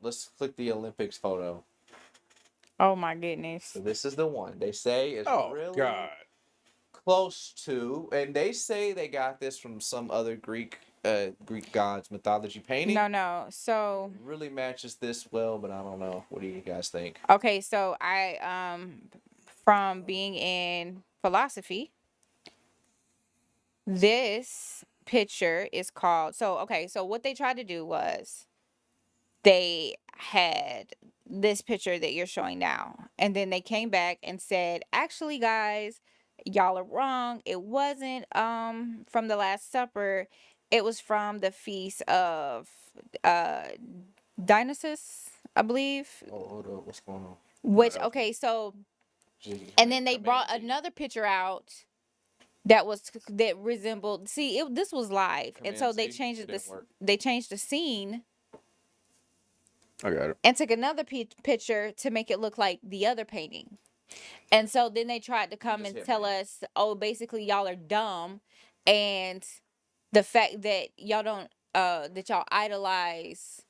let's click the Olympics photo. Oh my goodness. So this is the one they say is really God. close to, and they say they got this from some other Greek gods mythology painting. No. So it really matches this well, but I don't know. What do you guys think? okay, so I from being in philosophy, this picture is called so what they tried to do was they had this picture that you're showing now, and then they came back and said, actually guys, y'all are wrong. It wasn't from the Last Supper. It was from the feast of uh Dionysus, I believe. Oh, hold up. What's going on? Which okay, so and then they brought another picture out that resembled, see, this was live, and so they changed they changed the scene. I got it. And took another picture to make it look like the other painting. And so then they tried to come and tell us, oh, basically y'all are dumb, and the fact that y'all don't that y'all idolize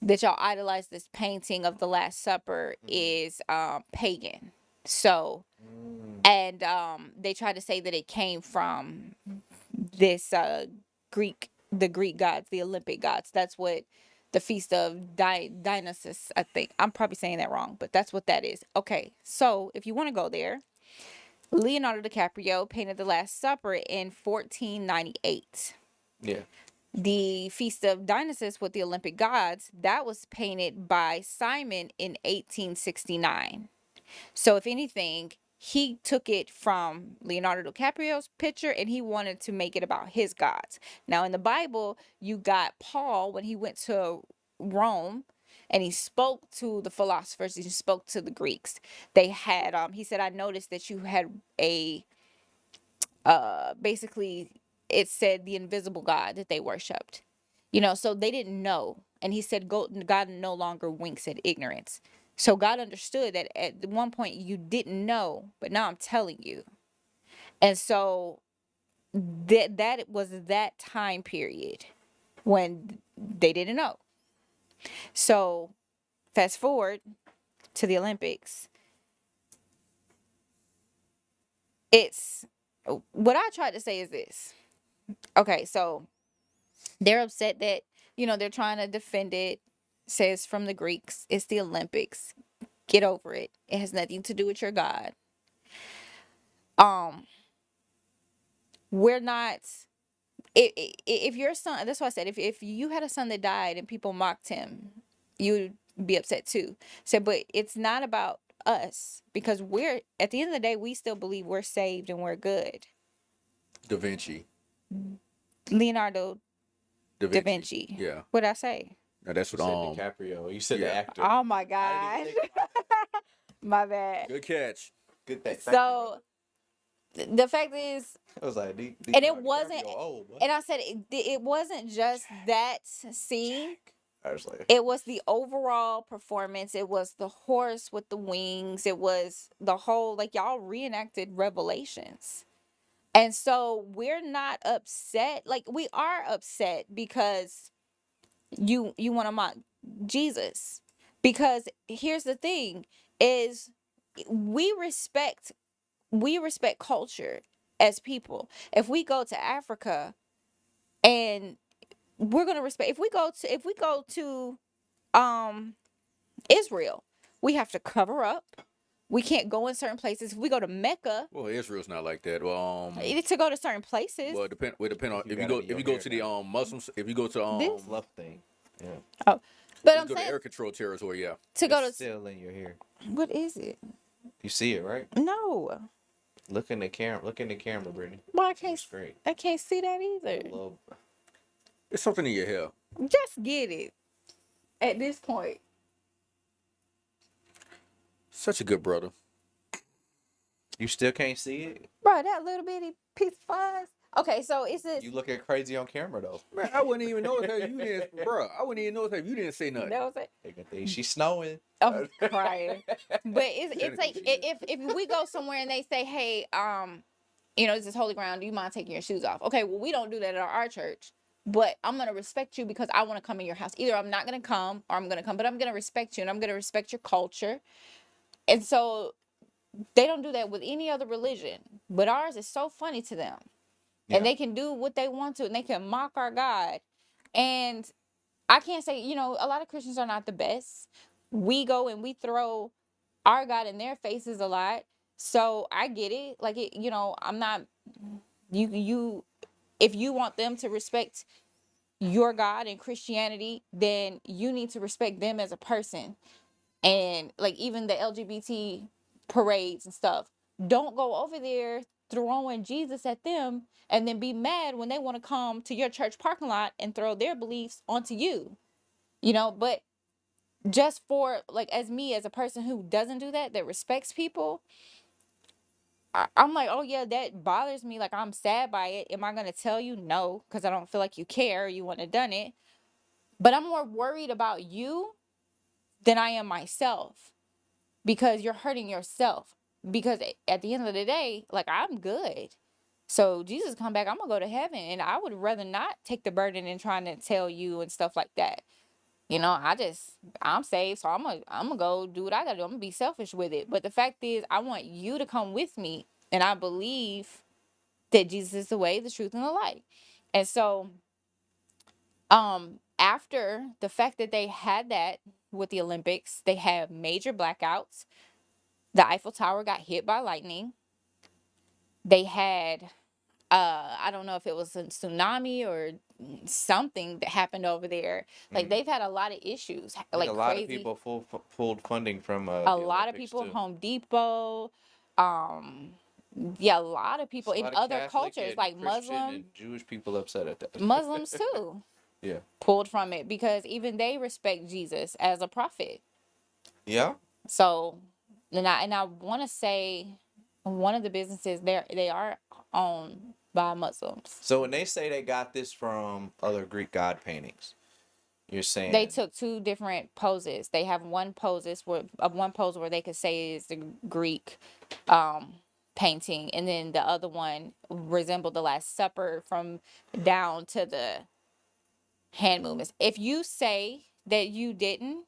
this painting of the Last Supper is pagan. So and they tried to say that it came from this the Greek gods, the Olympic gods. That's what the feast of Dionysus, I think. I'm probably saying that wrong, but that's what that is. Okay, so if you want to go there, Leonardo DiCaprio painted the Last Supper in 1498. Yeah. The feast of Dionysus with the Olympic gods, that was painted by Simon in 1869. So if anything, he took it from Leonardo DiCaprio's picture and he wanted to make it about his gods. Now in the Bible, you got Paul when he went to Rome and he spoke to the philosophers, he spoke to the Greeks. They had he said, I noticed that you had a basically it said the invisible God that they worshipped. So they didn't know. And he said, God no longer winks at ignorance. So God understood that at one point you didn't know, but now I'm telling you. And so that was that time period when they didn't know. So fast forward to the Olympics. It's what I tried to say is this. Okay, so they're upset that, they're trying to defend it. Says from the Greeks, it's the Olympics. Get over it. It has nothing to do with your God. We're not. If your son, that's why I said, if you had a son that died and people mocked him, you'd be upset too. So, but it's not about us, because we're, at the end of the day, we still believe we're saved and we're good. Da Vinci. Leonardo da Vinci. Yeah. What'd I say? Now that's what DiCaprio. You said the actor. Oh my God. My bad. Good catch. Good thing. So the fact is, I was like, and it wasn't, and I said it wasn't just that scene. I was like, it was the overall performance. It was the horse with the wings. It was the whole, like, y'all reenacted Revelations. And so we're not upset. Like, we are upset because you want to mock Jesus. Because here's the thing is we respect culture as people. If we go to Africa and we're going to respect, if we go to Israel, we have to cover up. We can't go in certain places. If we go to Mecca, well, Israel's not like that. Well, to go to certain places. Well, depend on if you go to the Muslims, if you go to this love thing. Yeah. Oh, but I'm saying, go to air control territory. Yeah. To go to still in your hair. What is it? You see it, right? No. Look in the camera. Look in the camera, Brittany. Well, I can't see that either. It's something in your hair. Just get it. At this point. Such a good brother. You still can't see it? Bro, that little bitty piece of fuzz. Okay, so it's this. You looking crazy on camera, though. Man, I wouldn't even notice that you didn't, bro. I wouldn't even notice that you didn't say nothing. That was it. She's snowing. I'm crying. But it's like, if we go somewhere and they say, hey, this is holy ground, do you mind taking your shoes off? Okay, well, we don't do that at our church. but I'm going to respect you because I want to come in your house. Either I'm not going to come or I'm going to come, but I'm going to respect you and I'm going to respect your culture. And so they don't do that with any other religion, but ours is so funny to them. And Yeah. they can do what they want to, and they can mock our God. And I can't say, a lot of Christians are not the best. We go and we throw our God in their faces a lot. So I get it. Like I'm not you if you want them to respect your God and Christianity, then you need to respect them as a person. And like even the LGBT parades and stuff, don't go over there throwing Jesus at them and then be mad when they want to come to your church parking lot and throw their beliefs onto you. But just for like as me as a person who doesn't do that respects people, I'm like, oh yeah, that bothers me. Like I'm sad by it. Am I gonna tell you no? Because I don't feel like you care. Or you wouldn't have done it. But I'm more worried about you than I am myself because you're hurting yourself. Because at the end of the day, like I'm good. So Jesus come back, I'm gonna go to heaven, and I would rather not take the burden in trying to tell you and stuff like that. I'm saved, so I'm gonna go do what I gotta do. I'm gonna be selfish with it. But the fact is, I want you to come with me, and I believe that Jesus is the way, the truth, and the light. And so, after the fact that they had that with the Olympics, they had major blackouts. The Eiffel Tower got hit by lightning. They had I don't know if it was a tsunami or something that happened over there. Like they've had a lot of issues, I think like a lot of crazy. people pulled funding from A the lot of Olympics people, too. Home Depot, um, yeah, a lot of people It's a in lot of other Catholic cultures and like Christian and Jewish people upset at that. Muslims too, Yeah. pulled from it because even they respect Jesus as a prophet. Yeah. So, and I want to say one of the businesses they are owned by Muslims. So when they say they got this from other Greek god paintings, you're They saying took two different poses. They have one pose where they could say is the Greek um painting, and then the other one resembled the Last Supper from down to the hand movements. If you say that you didn't,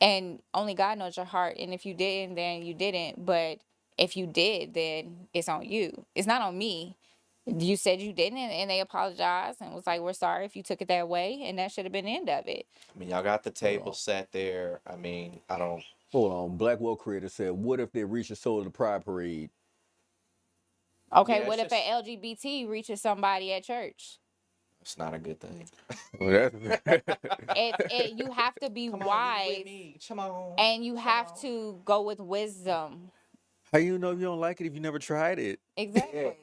and only God knows your heart, and if you didn't, then you didn't. But if you did, then it's on you. It's not on me. You said you didn't, and they apologized and was like, "We're sorry if you took it that way," and that should have been the end of it. I mean, y'all got the Hold table on. set there. I mean, I don't. Hold on. Blackwell Creator said, "What if they reach the soul of the Pride Parade?" Okay, Yeah, what it's if just an LGBT reaches somebody at church? it's not a good thing. Well, that's You have to be Come on, you with wise, me. Come on. and you Come have on. to go with wisdom. How you know if you don't like it if you never tried it? Exactly.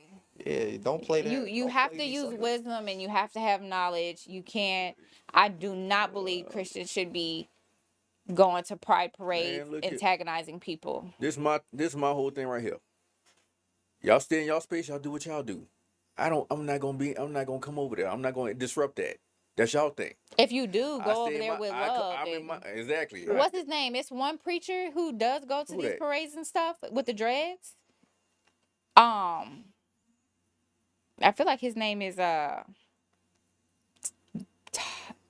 Yeah, don't play that. You Don't have play to me use something. wisdom, and you have to have knowledge. You can't. I do not believe Christians should be going to pride parades, Man, look here. antagonizing people. This my whole thing right here. Y'all stay in y'all space. Y'all do what y'all do. I'm not gonna come over there. I'm not gonna disrupt that. That's y'all thing. If you do, I go stay over in there my. with I, co- love. I'm in And my exactly. what's his name? It's one preacher who does go to Who these that? parades and stuff with the dreads. Um, I feel like his name is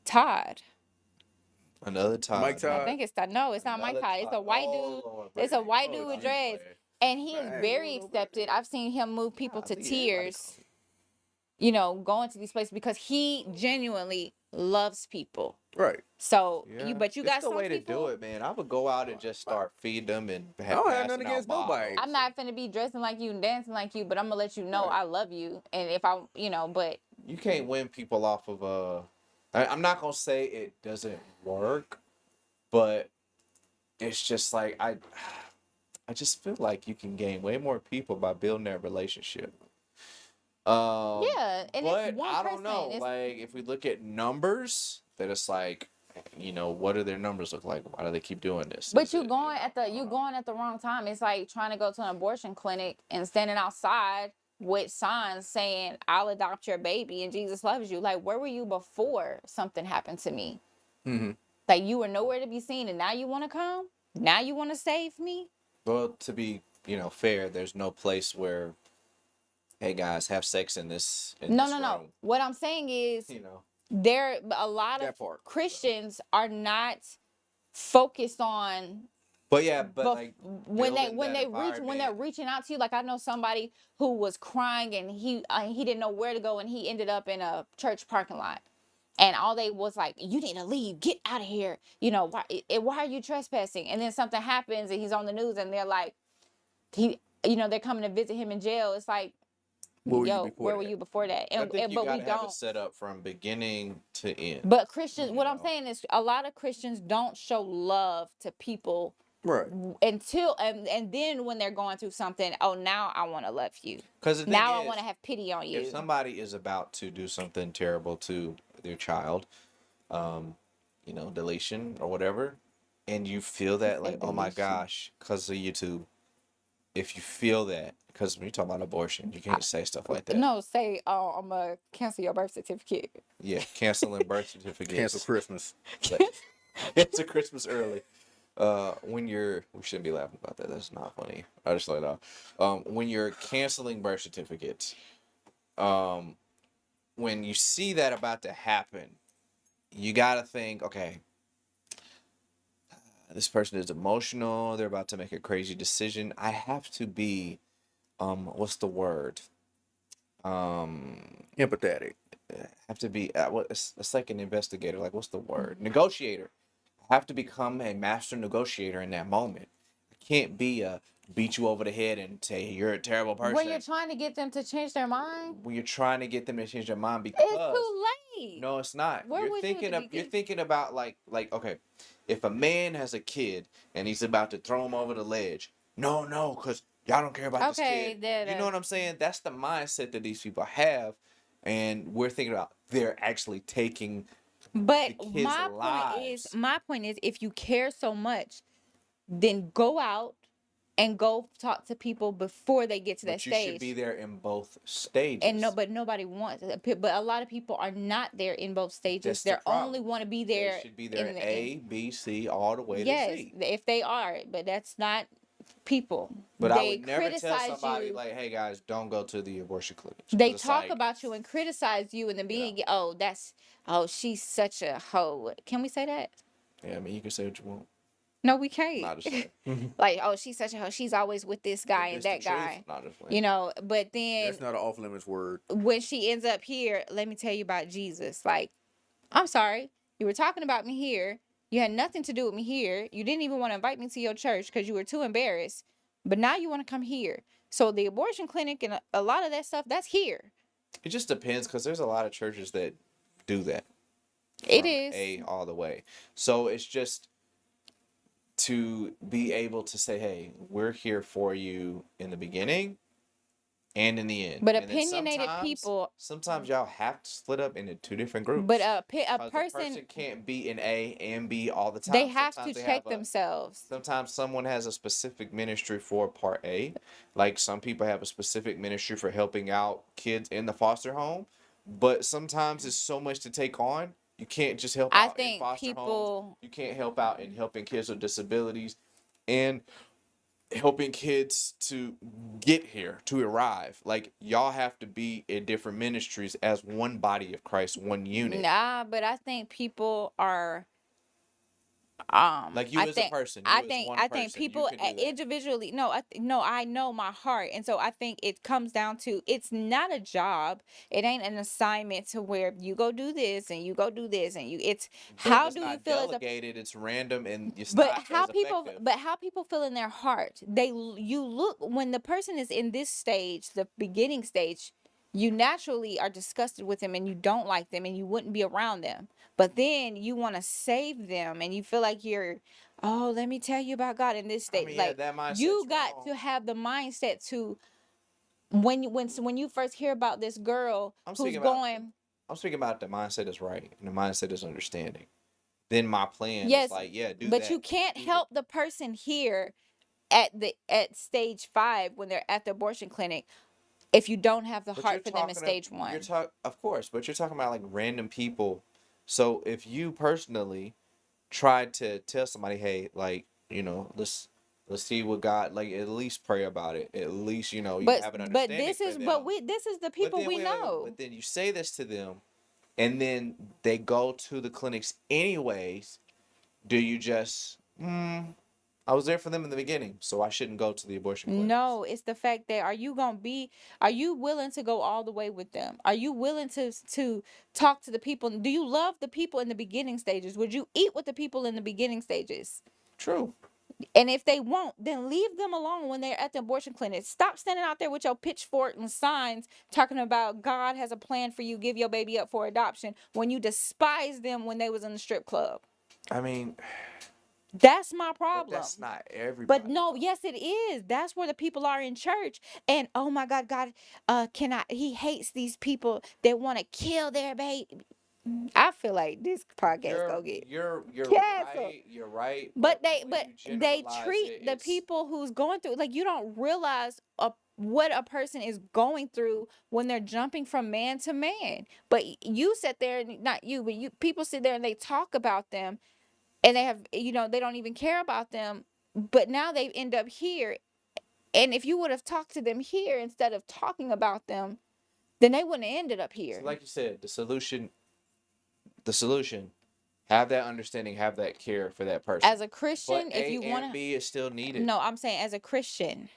Todd. Another time. Mike I Todd. think it's Todd. No, it's not Mike Another Todd. It's a time. white Oh, dude. Lord, It's a Brady. white Oh, dude with I'm dreads, playing. and he is Man, I ain't very going nobody. accepted. I've seen him move people to Golly, everybody tears. call me. Going to these places because he genuinely loves people. Right. So Yeah, but you it's got the some way to do people. it, man. I would go out and just start feeding them and I don't have nothing passing out against nobody. I'm bottles. not finna be dressing like you and dancing like you, but I'm gonna let you know Right. I love you. And if I, but You can't win people off of I'm not gonna say it doesn't work, but it's just like I just feel like you can gain way more people by building that relationship. yeah, and it's But one I person. don't know. It's, Like if we look at numbers, then it's like, what do their numbers look like? Why do they keep doing this? but Is you it, going at the wrong time. It's like trying to go to an abortion clinic and standing outside with signs saying I'll adopt your baby and Jesus loves you. Like where were you before something happened to me? Mm-hmm. Like you were nowhere to be seen, and now you want to come? Now you want to save me? Well, to be fair, there's no place where, hey guys, have sex in this No, this no, no. room. What I'm saying is, You know. a lot of That part. Christians are not focused on, But yeah, but but like when building that when they're environment. reaching out to you, like I know somebody who was crying and he didn't know where to go and he ended up in a church parking lot. And all they was like, you need to leave, get out of here. You know, why are you trespassing? And then something happens and he's on the news and they're like, they're coming to visit him in jail. It's like, Where were you yo, before where were that? you before that? I think you But got we to have it don't. set up from beginning to end. But Christians, You what I'm know, saying is a lot of Christians don't show love to people Right. until and then when they're going through something, oh, now I want to love you. because the thing Now I is, want to have pity on if you. somebody is about to do something terrible to their child, um, deletion or whatever, and you feel that Say like, oh my deletion. gosh, because of YouTube, if you feel that, because when you talk about abortion, you can't say stuff like that. No, say, oh, I'm going to cancel your birth certificate. Yeah, canceling birth certificates. Cancel Christmas. It's a Christmas early. We shouldn't be laughing about that. That's not funny. I just let it off. When you're canceling birth certificates, when you see that about to happen, you gotta think, okay, this person is emotional. They're about to make a crazy decision. I have to be, what's the word? Empathetic. Have to be. It's like an investigator. Like, what's the word? Negotiator. I have to become a master negotiator in that moment. I can't be a beat you over the head and say you're a terrible person. When you're trying to get them to change their mind, When you're trying to get them to change their mind, because it's too late. no, it's not. Where You're would thinking you of be- you're thinking about like okay, if a man has a kid and he's about to throw him over the ledge, no, because y'all don't care about this Okay, kid. You know what I'm saying? That's the mindset that these people have, and we're thinking about they're actually taking But the kids' lives. my point is, if you care so much, then go out and go talk to people before they get to that But you should be stage. there in both stages. But nobody wants it. But a lot of people are not there in both stages. That's the They only problem. want to be They there should be there in the A, B, C, all the way yes, to Z. if they are, but that's not people. But I They would never tell criticize somebody you. like, "Hey guys, don't go to the abortion clinic." They It's talk like, about you and criticize you in the beginning. Oh, she's such a hoe. Can we say that? yeah, I mean, you can say what you want. No, we can't. Not just like, Like, oh, she's such a hoe. She's always with this guy and it's the that truth. guy. Not just like, You know, but then That's not an off limits word. when she ends up here, let me tell you about Jesus. Like, I'm sorry, you were talking about me here. You had nothing to do with me here. You didn't even want to invite me to your church because you were too embarrassed. But now you want to come here. So the abortion clinic and a lot of that stuff, that's here. it just depends because there's a lot of churches that do that. It From is. A all the way. So it's just to be able to say, "Hey, we're here for you in the beginning and in the end." But And then opinionated people. sometimes y'all have to split up into two different groups. But a 'Cause a person, can't be in A and B all the time. they have Sometimes to they check have themselves. Sometimes someone has a specific ministry for part A. Like some people have a specific ministry for helping out kids in the foster home. But sometimes it's so much to take on. You can't just help I out in think foster homes. people. You can't help out in helping kids with disabilities and helping kids to get here, to arrive. Like y'all have to be in different ministries as one body of Christ, one unit. Nah, but I think people are. Like you I as think a person, I you as think one I think person, you people can do that. individually. No, no, I know my heart, and so I think it comes down to it's not a job. It ain't an assignment to where you go do this and you go do this and you. It's But if how it's do you not feel as a delegated, it's random and it's but not how as people effective. but how people feel in their heart. You look when the person is in this stage, the beginning stage. You naturally are disgusted with them and you don't like them and you wouldn't be around them. But then you want to save them and you feel like oh, let me tell you about God in this I state. mean, yeah, Like that mindset's you got wrong. to have the mindset to when you first hear about this girl I'm who's speaking about going, I'm speaking about the mindset is right and the mindset is understanding. Then my plan is yes, like, yeah, do but that. you can't Do the- help the person here at stage 5 when they're at the abortion clinic if you don't have the But heart for them in stage 1. Of course, but you're talking about like random people. So if you personally tried to tell somebody, hey, like, let's see what God, like, at least pray about it. At least, you have an understanding for them. This is the But people then we know. But then you say this to them and then they go to the clinics anyways, do you just, I was there for them in the beginning, so I shouldn't go to the abortion clinics? No, it's the fact that are you willing to go all the way with them? Are you willing to talk to the people? Do you love the people in the beginning stages? Would you eat with the people in the beginning stages? True. And if they won't, then leave them alone when they're at the abortion clinic. Stop standing out there with your pitchfork and signs talking about God has a plan for you, give your baby up for adoption, when you despise them when they was in the strip club. I mean, That's my but problem. that's not everybody. But no, yes, it is. That's where the people are in church. And oh my God, God, he hates these people that want to kill their baby. I feel like this podcast gonna get You're canceled. right. You're right. But the way you they generalize treat it, the it's people who's going through, like, you don't realize what a person is going through when they're jumping from man to man. But you sit there, and not you, but you people sit there and they talk about them, and they have, they don't even care about them. But now they end up here, and if you would have talked to them here instead of talking about them, then they wouldn't have ended up so here. like you said, the solution, have that understanding, have that care for that person. As a Christian, But if A you and want to, B is still needed. no, I'm saying as a Christian,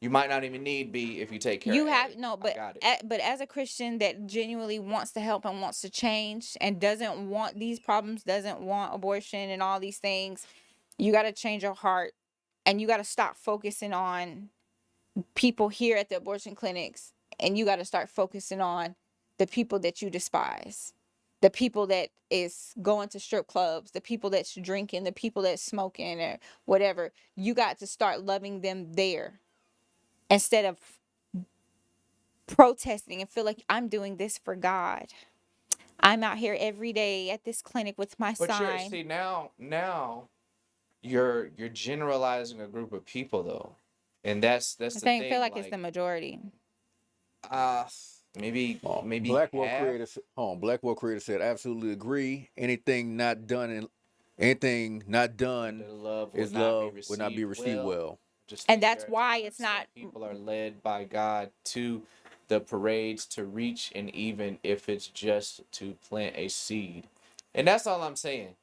You might not even need B if you take care you of A. have no, I but got it. but as a Christian that genuinely wants to help and wants to change and doesn't want these problems, doesn't want abortion and all these things, you got to change your heart, and you got to stop focusing on people here at the abortion clinics, and you got to start focusing on the people that you despise, the people that is going to strip clubs, the people that's drinking, the people that's smoking or whatever. You got to start loving them there instead of protesting and feel like I'm doing this for God. I'm out here every day at this clinic with my But you're sign. see now you're generalizing a group of people though, and that's I the think feel thing. like it's the majority. Uh, maybe Blackwell half. creator. Blackwell creator said, absolutely agree. Anything not done The love is will love not be received well. well. Just And think that's there are why times it's some not. people are led by God to the parades to reach, and even if it's just to plant a seed. And that's all I'm saying.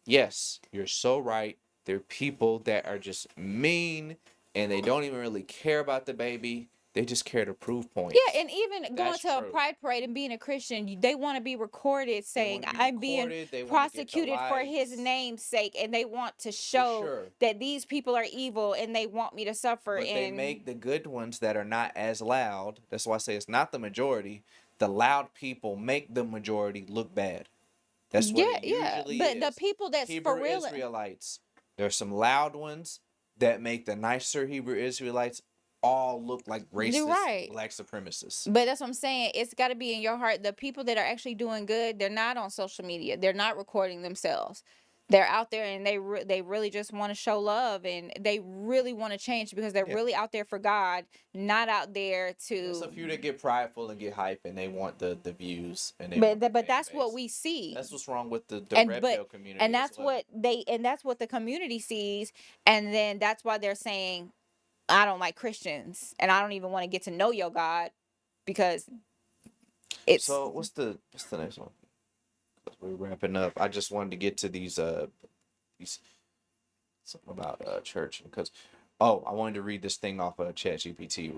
Yes, you're so right. There are people that are just mean and they don't even really care about the baby. They just care to prove points. Yeah, and even going That's to a true. pride parade and being a Christian, they want to be recorded They saying, want to be I'm being recorded. They want to get the prosecuted for his likes. name's sake, and they want to For show sure. that these people are evil and they want me to suffer. But they And make the good ones that are not as loud. That's why I say it's not the majority. The loud people make the majority look bad. That's what yeah, it yeah, usually but the is. people that's for Hebrew real, Israelites. There's some loud ones that make the nicer Hebrew Israelites all look like you're racist right. black supremacists. But that's what I'm saying. It's got to be in your heart. The people that are actually doing good, they're not on social media. They're not recording themselves. They're out there, and they really just want to show love, and they really want to change because they're Yeah. really out there for God, not out there There's to. a few that get prideful and get hype and they want the views and they But want the but fan that's what base. we see. That's what's wrong with the And red but pill community and as that's well. what the community sees, and then that's why they're saying, I don't like Christians, and I don't even want to get to know your God because it's So what's the next one? We're wrapping up. I just wanted to get to these something about church because I wanted to read this thing off of ChatGPT